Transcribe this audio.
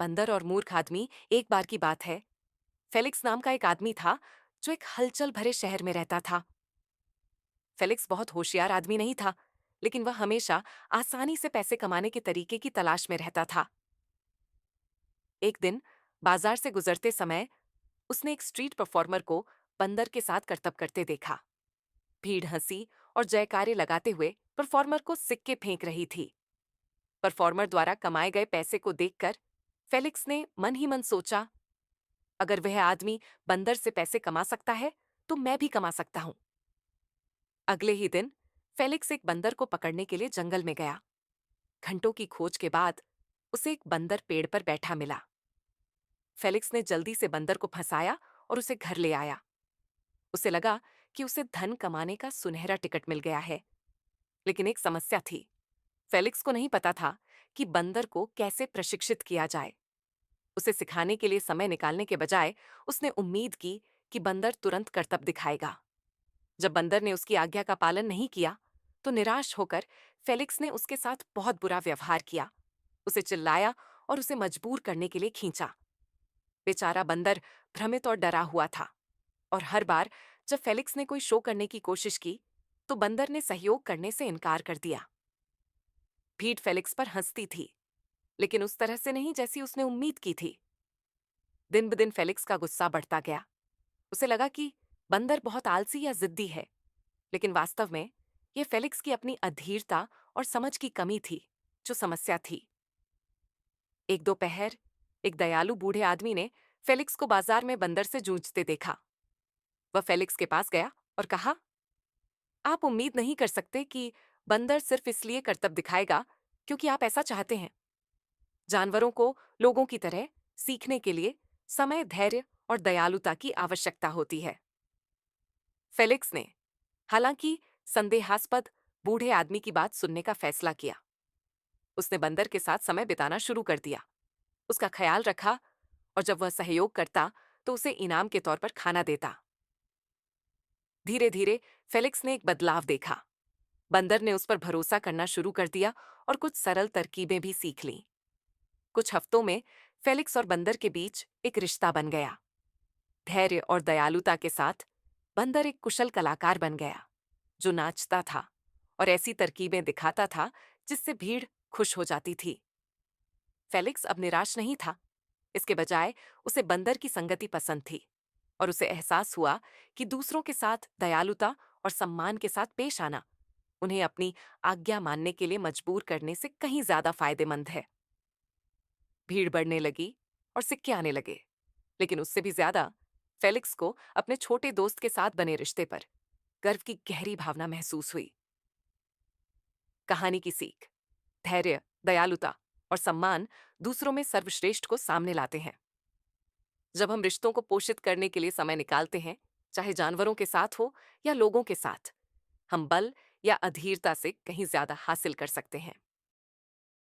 बंदर और मूर्ख आदमी। एक बार की बात है, फेलिक्स नाम का एक आदमी था जो एक हलचल भरे शहर में रहता था। फेलिक्स बहुत होशियार आदमी नहीं था, लेकिन वह हमेशा आसानी से पैसे कमाने के तरीके की तलाश में रहता था। एक दिन बाजार से गुजरते समय उसने एक स्ट्रीट परफॉर्मर को बंदर के साथ करतब करते देखा। भीड़ हंसी और जयकारे लगाते हुए परफॉर्मर को सिक्के फेंक रही थी। परफॉर्मर द्वारा कमाए गए पैसे को देखकर फेलिक्स ने मन ही मन सोचा, अगर वह आदमी बंदर से पैसे कमा सकता है तो मैं भी कमा सकता हूं। अगले ही दिन फेलिक्स एक बंदर को पकड़ने के लिए जंगल में गया। घंटों की खोज के बाद उसे एक बंदर पेड़ पर बैठा मिला। फेलिक्स ने जल्दी से बंदर को फंसाया और उसे घर ले आया। उसे लगा कि उसे धन कमाने का सुनहरा टिकट मिल गया है। लेकिन एक समस्या थी। फेलिक्स को नहीं पता था कि बंदर को कैसे प्रशिक्षित किया जाए। उसे सिखाने के लिए समय निकालने के बजाय उसने उम्मीद की कि बंदर तुरंत करतब दिखाएगा। जब बंदर ने उसकी आज्ञा का पालन नहीं किया, तो निराश होकर फेलिक्स ने उसके साथ बहुत बुरा व्यवहार किया। उसे चिल्लाया और उसे मजबूर करने के लिए खींचा। बेचारा बंदर भ्रमित और डरा हुआ था, और हर बार जब फेलिक्स ने कोई शो करने की कोशिश की, तो बंदर ने सहयोग करने से इनकार कर दिया। भीड़ फेलिक्स पर हंसती थी, लेकिन उस तरह से नहीं जैसी उसने उम्मीद की थी। दिन ब दिन फेलिक्स का गुस्सा बढ़ता गया। उसे लगा कि बंदर बहुत आलसी या जिद्दी है, लेकिन वास्तव में यह फेलिक्स की अपनी अधीरता और समझ की कमी थी जो समस्या थी। एक दोपहर एक दयालु बूढ़े आदमी ने फेलिक्स को बाजार में बंदर से जूझते देखा। वह फेलिक्स के पास गया और कहा, आप उम्मीद नहीं कर सकते कि बंदर सिर्फ इसलिए करतब दिखाएगा क्योंकि आप ऐसा चाहते हैं। जानवरों को लोगों की तरह सीखने के लिए समय, धैर्य और दयालुता की आवश्यकता होती है। फेलिक्स ने हालांकि संदेहास्पद बूढ़े आदमी की बात सुनने का फैसला किया। उसने बंदर के साथ समय बिताना शुरू कर दिया, उसका ख्याल रखा, और जब वह सहयोग करता तो उसे इनाम के तौर पर खाना देता। धीरे धीरे फेलिक्स ने एक बदलाव देखा। बंदर ने उस पर भरोसा करना शुरू कर दिया और कुछ सरल तरकीबें भी सीख लीं। कुछ हफ्तों में फेलिक्स और बंदर के बीच एक रिश्ता बन गया। धैर्य और दयालुता के साथ बंदर एक कुशल कलाकार बन गया, जो नाचता था और ऐसी तरकीबें दिखाता था जिससे भीड़ खुश हो जाती थी। फेलिक्स अब निराश नहीं था। इसके बजाय उसे बंदर की संगति पसंद थी, और उसे एहसास हुआ कि दूसरों के साथ दयालुता और सम्मान के साथ पेश आना उन्हें अपनी आज्ञा मानने के लिए मजबूर करने से कहीं ज्यादा फायदेमंद है। भीड़ बढ़ने लगी और सिक्के आने लगे, लेकिन उससे भी ज्यादा फेलिक्स को अपने छोटे दोस्त के साथ बने रिश्ते पर गर्व की गहरी भावना महसूस हुई। कहानी की सीख: धैर्य, दयालुता और सम्मान दूसरों में सर्वश्रेष्ठ को सामने लाते हैं। जब हम रिश्तों को पोषित करने के लिए समय निकालते हैं, चाहे जानवरों के साथ हो या लोगों के साथ, हम बल या अधीरता से कहीं ज्यादा हासिल कर सकते हैं।